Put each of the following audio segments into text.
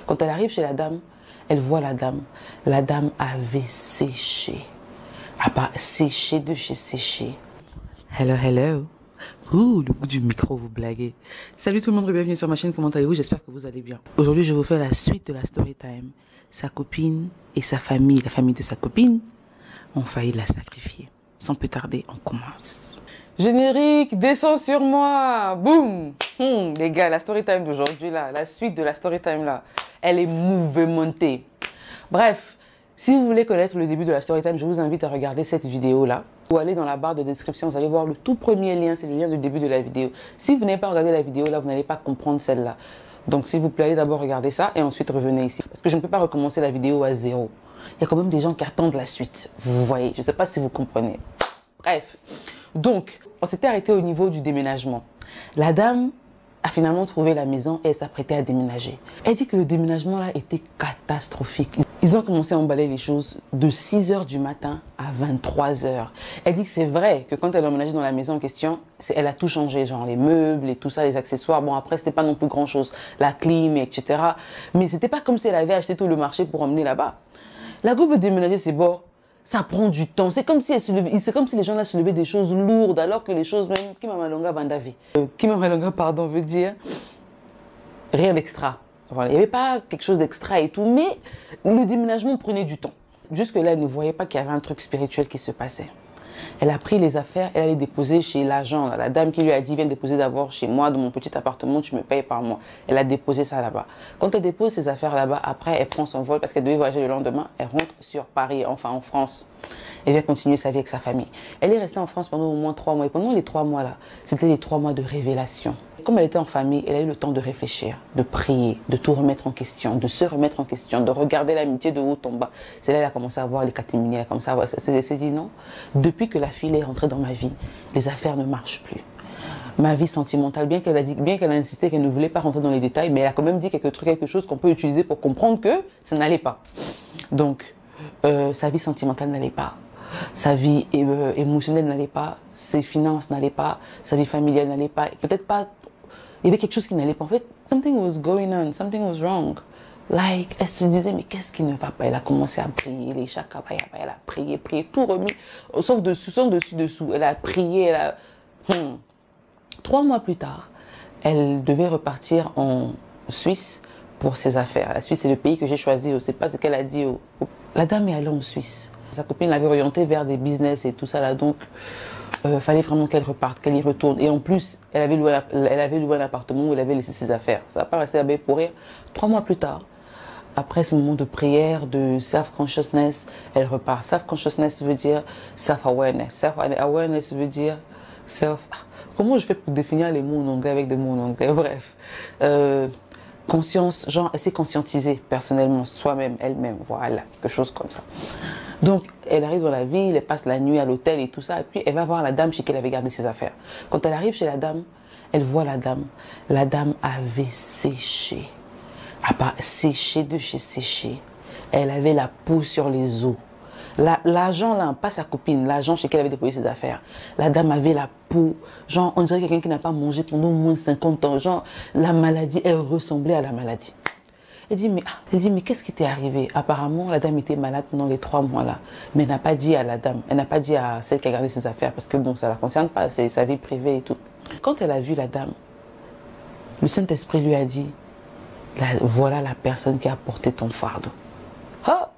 Quand elle arrive chez la dame, elle voit la dame. La dame avait séché. Ah bah, séché de chez séché. Hello, hello. Ouh, le goût du micro, vous blaguez. Salut tout le monde, bienvenue sur ma chaîne, comment allez-vous? J'espère que vous allez bien. Aujourd'hui, je vous fais la suite de la story time. Sa copine et sa famille, la famille de sa copine, ont failli la sacrifier. Sans plus tarder, on commence. Générique, descends sur moi. Boum. Les gars, la story time d'aujourd'hui, là, la suite de la story time, là, elle est mouvementée. Bref, si vous voulez connaître le début de la story time, je vous invite à regarder cette vidéo-là. Ou aller dans la barre de description, vous allez voir le tout premier lien, c'est le lien du début de la vidéo. Si vous n'avez pas regardé la vidéo, là, vous n'allez pas comprendre celle-là. Donc, s'il vous plaît, allez d'abord regarder ça et ensuite revenez ici. Parce que je ne peux pas recommencer la vidéo à zéro. Il y a quand même des gens qui attendent la suite. Vous voyez, je ne sais pas si vous comprenez. Bref, donc, on s'était arrêté au niveau du déménagement. La dame a finalement trouvé la maison et elle s'apprêtait à déménager. Elle dit que le déménagement là était catastrophique. Ils ont commencé à emballer les choses de 6 h du matin à 23 h. Elle dit que c'est vrai que quand elle a emménagé dans la maison en question, elle a tout changé, genre les meubles et tout ça, les accessoires. Bon, après, c'était pas non plus grand chose, la clim, etc. Mais c'était pas comme si elle avait acheté tout le marché pour emmener là-bas. La go veut déménager ses bords. Ça prend du temps. C'est comme si les gens là se levaient des choses lourdes, alors que les choses même, Kimamalonga Bandavi. Kimamalonga, pardon, veut dire rien d'extra. Voilà. Il n'y avait pas quelque chose d'extra et tout, mais le déménagement prenait du temps. Jusque-là, elle ne voyait pas qu'il y avait un truc spirituel qui se passait. Elle a pris les affaires, elle allait déposer chez l'agent. La dame qui lui a dit, viens déposer d'abord chez moi, dans mon petit appartement, tu me payes par mois. Elle a déposé ça là-bas. Quand elle dépose ses affaires là-bas, après, elle prend son vol parce qu'elle devait voyager le lendemain. Elle rentre sur Paris, enfin en France. Elle vient continuer sa vie avec sa famille. Elle est restée en France pendant au moins 3 mois. Et pendant les 3 mois là, c'était les 3 mois de révélation. Comme elle était en famille, elle a eu le temps de réfléchir, de prier, de tout remettre en question, de se remettre en question, de regarder l'amitié de haut en bas. C'est là qu'elle a commencé à voir les catéminies, elle a commencé à voir. Elle s'est dit non, depuis que la fille est rentrée dans ma vie, les affaires ne marchent plus. Ma vie sentimentale, bien qu'elle a insisté qu'elle ne voulait pas rentrer dans les détails, mais elle a quand même dit quelque chose qu'on peut utiliser pour comprendre que ça n'allait pas. Donc, sa vie sentimentale n'allait pas. Sa vie émotionnelle n'allait pas, ses finances n'allaient pas, sa vie familiale n'allait pas, peut-être pas, il y avait quelque chose qui n'allait pas. En fait, something was going on, something was wrong. Like, elle se disait, mais qu'est-ce qui ne va pas? Elle a commencé à prier, les chakabaya, elle a prié, tout remis, sauf dessous. Elle a prié, elle a... 3 mois plus tard, elle devait repartir en Suisse pour ses affaires. La Suisse, c'est le pays que j'ai choisi, je ne sais pas ce qu'elle a dit. La dame est allée en Suisse. Sa copine l'avait orientée vers des business et tout ça là, donc fallait vraiment qu'elle reparte, qu'elle y retourne. Et en plus, elle avait loué un appartement où elle avait laissé ses affaires. Ça va pas rester là-bas pour rire. 3 mois plus tard, après ce moment de prière, de self-consciousness, elle repart. Self-consciousness veut dire self-awareness. Self-awareness veut dire self... Comment je fais pour définir les mots en anglais avec des mots en anglais? Bref. Conscience, genre, elle s'est conscientisée personnellement, soi-même, elle-même, voilà, quelque chose comme ça. Donc, elle arrive dans la ville, elle passe la nuit à l'hôtel et tout ça, et puis elle va voir la dame chez qui elle avait gardé ses affaires. Quand elle arrive chez la dame, elle voit la dame. La dame avait séché. Ah bah, séché de chez séché. Elle avait la peau sur les os. L'agent là, pas sa copine, l'agent chez qui elle avait déposé ses affaires. La dame avait la peau, genre, on dirait quelqu'un qui n'a pas mangé pendant au moins 50 ans. Genre, la maladie, elle ressemblait à la maladie. Elle dit, mais qu'est-ce qui t'est arrivé? Apparemment, la dame était malade pendant les 3 mois là. Mais elle n'a pas dit à la dame, elle n'a pas dit à celle qui a gardé ses affaires, parce que bon, ça ne la concerne pas, c'est sa vie privée et tout. Quand elle a vu la dame, le Saint-Esprit lui a dit, voilà la personne qui a porté ton fardeau. Ah!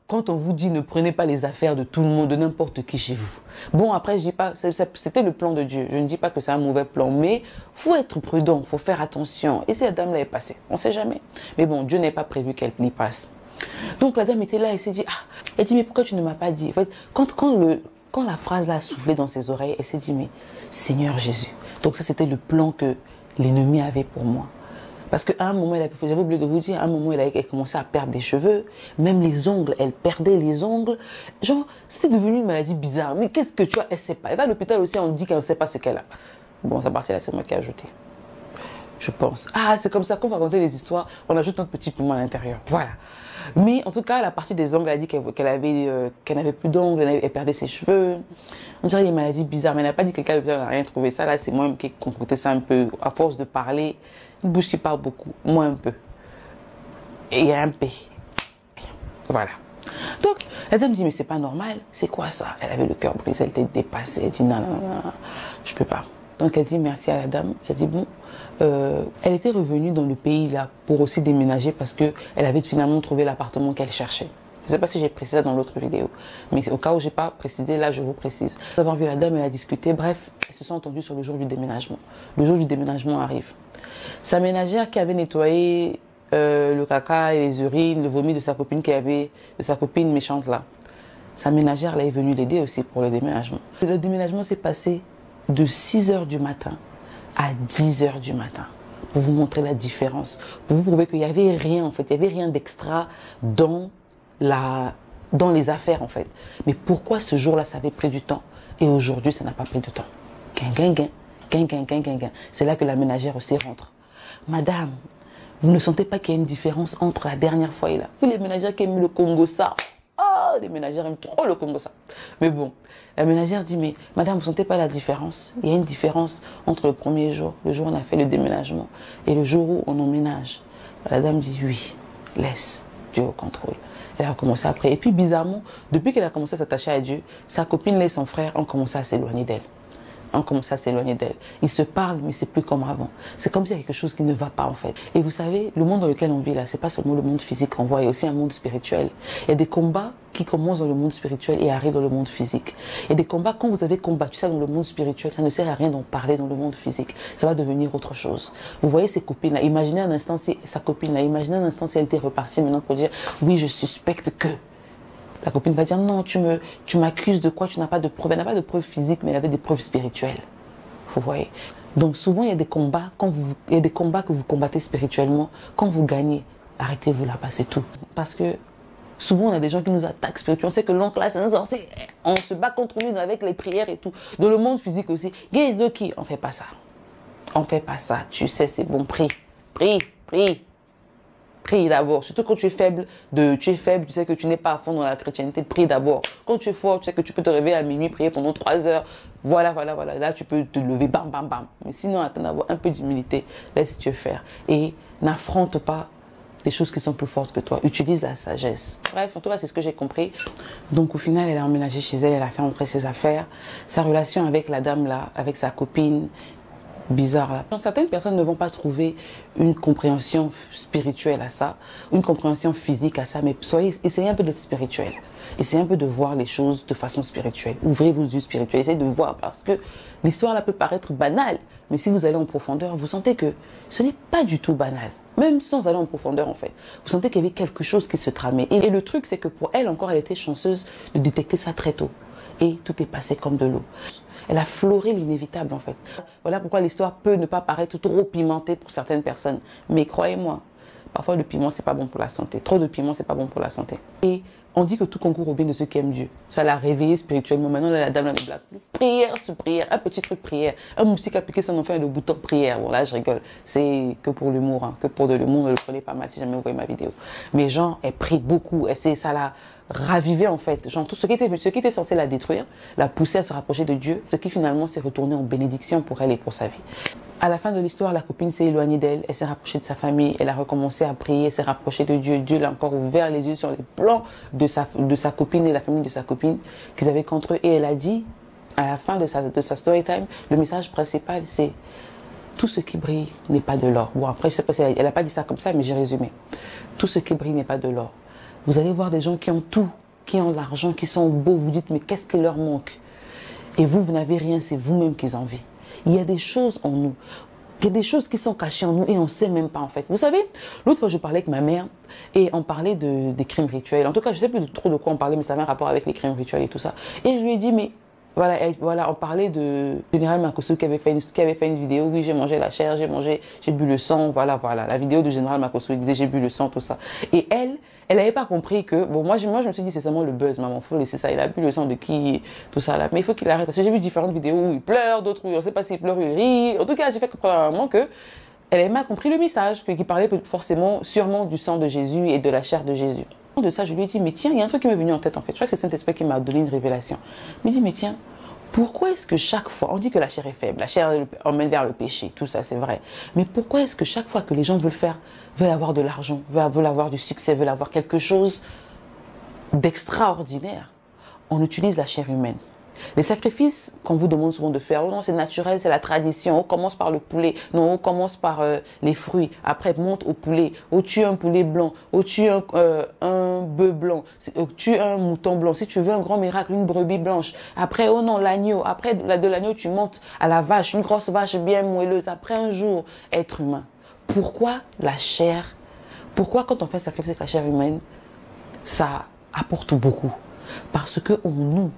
Quand on vous dit ne prenez pas les affaires de tout le monde, de n'importe qui chez vous. Bon, après, je dis pas, c'était le plan de Dieu. Je ne dis pas que c'est un mauvais plan, mais faut être prudent, faut faire attention. Et si la dame là est passée, on ne sait jamais. Mais bon, Dieu n'est pas prévu qu'elle y passe. Donc la dame était là, elle s'est dit, elle dit, mais pourquoi tu ne m'as pas dit? En fait, quand la phrase là a soufflé dans ses oreilles, elle s'est dit, mais Seigneur Jésus. Donc ça, c'était le plan que l'ennemi avait pour moi. Parce qu'à un moment, j'avais oublié de vous dire, à un moment, elle commençait à perdre des cheveux, même les ongles, elle perdait les ongles. Genre, c'était devenu une maladie bizarre. Mais qu'est-ce que tu as? Elle ne sait pas. Elle va à l'hôpital aussi, on dit qu'elle ne sait pas ce qu'elle a. Bon, ça partie là, c'est moi qui ai ajouté. Je pense. Ah, c'est comme ça qu'on va raconter les histoires, on ajoute notre petit piment à l'intérieur. Voilà. Mais en tout cas, la partie des ongles, elle a dit qu'elle n'avait plus d'ongles, elle perdait ses cheveux. On dirait des maladies bizarres, mais elle n'a pas dit que quelqu'un n'a rien trouvé. Ça, là, c'est moi qui ai concocté ça un peu, à force de parler. Une bouche qui parle beaucoup, moi un peu. et il y a un P. Voilà. Donc, la dame dit, mais c'est pas normal, c'est quoi ça? Elle avait le cœur brisé, elle était dépassée, elle dit, non, non, non, je peux pas. Donc, elle dit merci à la dame, elle dit, bon, elle était revenue dans le pays là pour aussi déménager parce qu'elle avait finalement trouvé l'appartement qu'elle cherchait. Je ne sais pas si j'ai précisé ça dans l'autre vidéo, mais au cas où je n'ai pas précisé, là je vous précise. Après avoir vu la dame, elle a discuté, bref, elles se sont entendues sur le jour du déménagement. Le jour du déménagement arrive. Sa ménagère qui avait nettoyé le caca et les urines, le vomi de sa copine méchante là. Sa ménagère là est venue l'aider aussi pour le déménagement. Le déménagement s'est passé de 6 h du matin à 10 h du matin. Pour vous montrer la différence. Pour vous prouver qu'il n'y avait rien en fait, il n'y avait rien d'extra dans les affaires en fait. Mais pourquoi ce jour-là ça avait pris du temps et aujourd'hui ça n'a pas pris de temps? C'est là que la ménagère aussi rentre. Madame, vous ne sentez pas qu'il y a une différence entre la dernière fois et là? Vous les ménagères qui aiment le Congo ça. Oh, les ménagères aiment trop le Congo ça. Mais bon, la ménagère dit, mais madame, vous ne sentez pas la différence? Il y a une différence entre le premier jour, le jour où on a fait le déménagement, et le jour où on emménage. La dame dit, oui, laisse Dieu au contrôle. Elle a commencé après. Et puis bizarrement, depuis qu'elle a commencé à s'attacher à Dieu, sa copine et son frère ont commencé à s'éloigner d'elle. Ils se parlent, mais c'est plus comme avant. C'est comme s'il y a quelque chose qui ne va pas en fait. Et vous savez, le monde dans lequel on vit là, c'est pas seulement le monde physique qu'on voit, il y a aussi un monde spirituel. Il y a des combats qui commencent dans le monde spirituel et arrivent dans le monde physique. Il y a des combats, quand vous avez combattu ça dans le monde spirituel, ça ne sert à rien d'en parler dans le monde physique. Ça va devenir autre chose. Vous voyez ces copines-là, imaginez un instant si sa copine-là, imaginez un instant si elle était repartie maintenant pour dire, oui, je suspecte que. La copine va dire, non, tu m'accuses de quoi? Tu n'as pas de preuves. Elle n'a pas de preuves physiques, mais elle avait des preuves spirituelles. Vous voyez? Donc souvent, il y a des combats, il y a des combats que vous combattez spirituellement. Quand vous gagnez, arrêtez-vous là-bas, c'est tout. Parce que souvent, on a des gens qui nous attaquent spirituellement. On sait que l'oncle là, c'est un sorcier. On se bat contre lui avec les prières et tout. Dans le monde physique aussi. On ne fait pas ça. On ne fait pas ça. Tu sais, c'est bon. Prie. Prie d'abord. Surtout quand tu es faible, tu sais que tu n'es pas à fond dans la chrétienté, prie d'abord. Quand tu es fort, tu sais que tu peux te réveiller à minuit, prier pendant 3 heures. Voilà. Là, tu peux te lever, bam. Mais sinon, attends d'avoir un peu d'humilité. Laisse Dieu faire. Et n'affronte pas des choses qui sont plus fortes que toi. Utilise la sagesse. Bref, en tout cas, c'est ce que j'ai compris. Donc, au final, elle a emménagé chez elle, elle a fait entrer ses affaires. Sa relation avec la dame là, avec sa copine, bizarre là. Certaines personnes ne vont pas trouver une compréhension spirituelle à ça, une compréhension physique à ça, mais essayez un peu d'être spirituel. Essayez un peu de voir les choses de façon spirituelle. Ouvrez vos yeux spirituels, essayez de voir parce que l'histoire là peut paraître banale, mais si vous allez en profondeur, vous sentez que ce n'est pas du tout banal. Même sans aller en profondeur en fait. Vous sentez qu'il y avait quelque chose qui se tramait. Et le truc c'est que pour elle encore, elle était chanceuse de détecter ça très tôt. Et tout est passé comme de l'eau. Elle a flauré l'inévitable en fait. Voilà pourquoi l'histoire peut ne pas paraître trop pimentée pour certaines personnes. Mais croyez-moi, parfois le piment c'est pas bon pour la santé. Trop de piment c'est pas bon pour la santé. Et on dit que tout concourt au bien de ceux qui aiment Dieu. Ça l'a réveillée spirituellement. Maintenant la dame là de blague. Prière sur prière, un petit truc prière. Un moustique a piqué son enfant et le bouton prière. Bon là je rigole. C'est que pour l'humour, hein. Que pour de l'humour. Ne le prenez pas mal si jamais vous voyez ma vidéo. Mais genre elle prie beaucoup. Ça l'a ravivé en fait. Genre tout ce qui était censé la détruire, la pousser à se rapprocher de Dieu. Ce qui finalement s'est retourné en bénédiction pour elle et pour sa vie. À la fin de l'histoire, la copine s'est éloignée d'elle, elle s'est rapprochée de sa famille, elle a recommencé à prier, elle s'est rapprochée de Dieu. Dieu l'a encore ouvert les yeux sur les plans de sa copine et la famille de sa copine qu'ils avaient contre eux. Et elle a dit, à la fin de sa story time, le message principal c'est tout ce qui brille n'est pas de l'or. Bon après, je sais pas si elle n'a pas dit ça comme ça, mais j'ai résumé. Tout ce qui brille n'est pas de l'or. Vous allez voir des gens qui ont tout, qui ont l'argent, qui sont beaux, vous dites mais qu'est-ce qui leur manque? Et vous n'avez rien, c'est vous-même qui en enviez. Il y a des choses en nous. Il y a des choses qui sont cachées en nous et on ne sait même pas en fait. Vous savez, l'autre fois je parlais avec ma mère et on parlait des crimes rituels. En tout cas, je ne sais plus trop de quoi on parlait, mais ça avait un rapport avec les crimes rituels et tout ça. Et je lui ai dit, mais voilà, on parlait de Général Makosso qui avait fait une vidéo. Oui, j'ai mangé la chair, j'ai bu le sang. Voilà. La vidéo de Général Makosso, il disait j'ai bu le sang, tout ça. Et elle n'avait pas compris que, bon, moi je me suis dit c'est seulement le buzz, maman, faut laisser ça. Il a bu le sang de qui, tout ça là. Mais il faut qu'il arrête parce que j'ai vu différentes vidéos où il pleure, d'autres où on ne sait pas s'il pleure ou il rit. En tout cas, j'ai fait comprendre à un moment que elle avait mal compris le message, qu'il parlait sûrement du sang de Jésus et de la chair de Jésus. De ça, je lui ai dit, mais tiens, il y a un truc qui m'est venu en tête en fait. Je crois que c'est Saint-Esprit qui m'a donné une révélation. Je me dis, mais tiens, Pourquoi est-ce que chaque fois, on dit que la chair est faible, la chair emmène vers le péché, tout ça c'est vrai. Mais pourquoi est-ce que chaque fois que les gens veulent avoir de l'argent, veulent avoir du succès, veulent avoir quelque chose d'extraordinaire, on utilise la chair humaine? Les sacrifices qu'on vous demande souvent de faire, oh non, c'est naturel, c'est la tradition, on commence par le poulet, non, on commence par les fruits, après monte au poulet, on tue un poulet blanc, on tue un bœuf blanc, on tue un mouton blanc, si tu veux un grand miracle, une brebis blanche, après, oh non, l'agneau, après de l'agneau, tu montes à la vache, une grosse vache bien moelleuse, après un jour, être humain. Pourquoi la chair, pourquoi quand on fait un sacrifice avec la chair humaine, ça apporte beaucoup? Parce que en nous,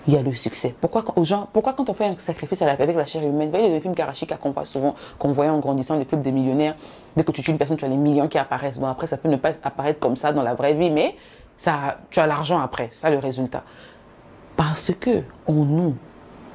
il y a le succès. Pourquoi quand on fait un sacrifice avec la chair humaine, vous voyez les films Karachika qu'on voit souvent, qu'on voyait en grandissant, le club des millionnaires, dès que tu tues une personne, tu as les millions qui apparaissent. Bon, après, ça peut ne pas apparaître comme ça dans la vraie vie, mais ça, tu as l'argent après, ça le résultat. Parce que en nous,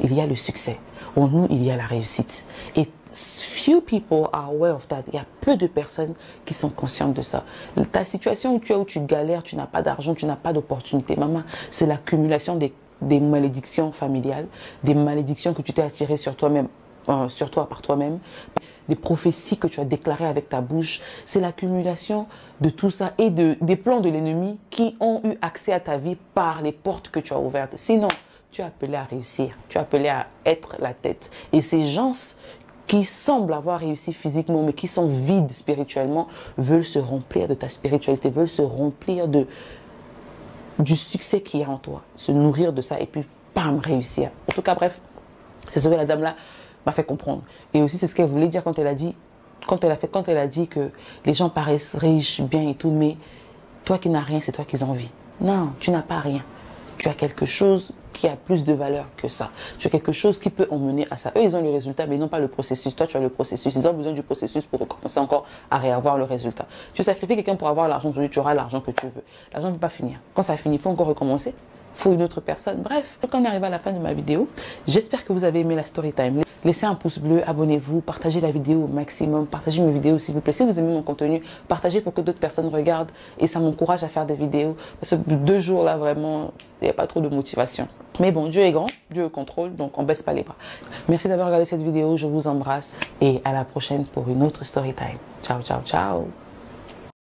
il y a le succès. En nous, il y a la réussite. Et few people are aware of that. Il y a peu de personnes qui sont conscientes de ça. Ta situation où tu galères, tu n'as pas d'argent, tu n'as pas d'opportunité, maman, c'est l'accumulation des malédictions familiales, des malédictions que tu t'es attirées sur toi-même, sur toi par toi-même, des prophéties que tu as déclarées avec ta bouche. C'est l'accumulation de tout ça et des plans de l'ennemi qui ont eu accès à ta vie par les portes que tu as ouvertes. Sinon, tu es appelé à réussir, tu es appelé à être la tête. Et ces gens qui semblent avoir réussi physiquement, mais qui sont vides spirituellement, veulent se remplir de ta spiritualité, veulent se remplir du succès qu'il y a en toi, se nourrir de ça et puis, bam, réussir. En tout cas, bref, c'est ce que la dame-là m'a fait comprendre. Et aussi, c'est ce qu'elle voulait dire quand elle a dit que les gens paraissent riches, bien et tout, mais toi qui n'as rien, c'est toi qui envies. Non, tu n'as pas rien. Tu as quelque chose qui a plus de valeur que ça. Tu as quelque chose qui peut emmener à ça. Eux, ils ont le résultat, mais ils n'ont pas le processus. Toi, tu as le processus. Ils ont besoin du processus pour commencer encore à réavoir le résultat. Tu sacrifies quelqu'un pour avoir l'argent aujourd'hui, tu auras l'argent que tu veux. L'argent ne peut pas finir. Quand ça finit, il faut encore recommencer. Il faut une autre personne. Bref, quand on arrive à la fin de ma vidéo, j'espère que vous avez aimé la story time. Laissez un pouce bleu, abonnez-vous, partagez la vidéo au maximum, partagez mes vidéos s'il vous plaît. Si vous aimez mon contenu, partagez pour que d'autres personnes regardent et ça m'encourage à faire des vidéos. Parce que 2 jours là, vraiment, il n'y a pas trop de motivation. Mais bon, Dieu est grand, Dieu contrôle, donc on baisse pas les bras. Merci d'avoir regardé cette vidéo, je vous embrasse et à la prochaine pour une autre story time. Ciao, ciao, ciao.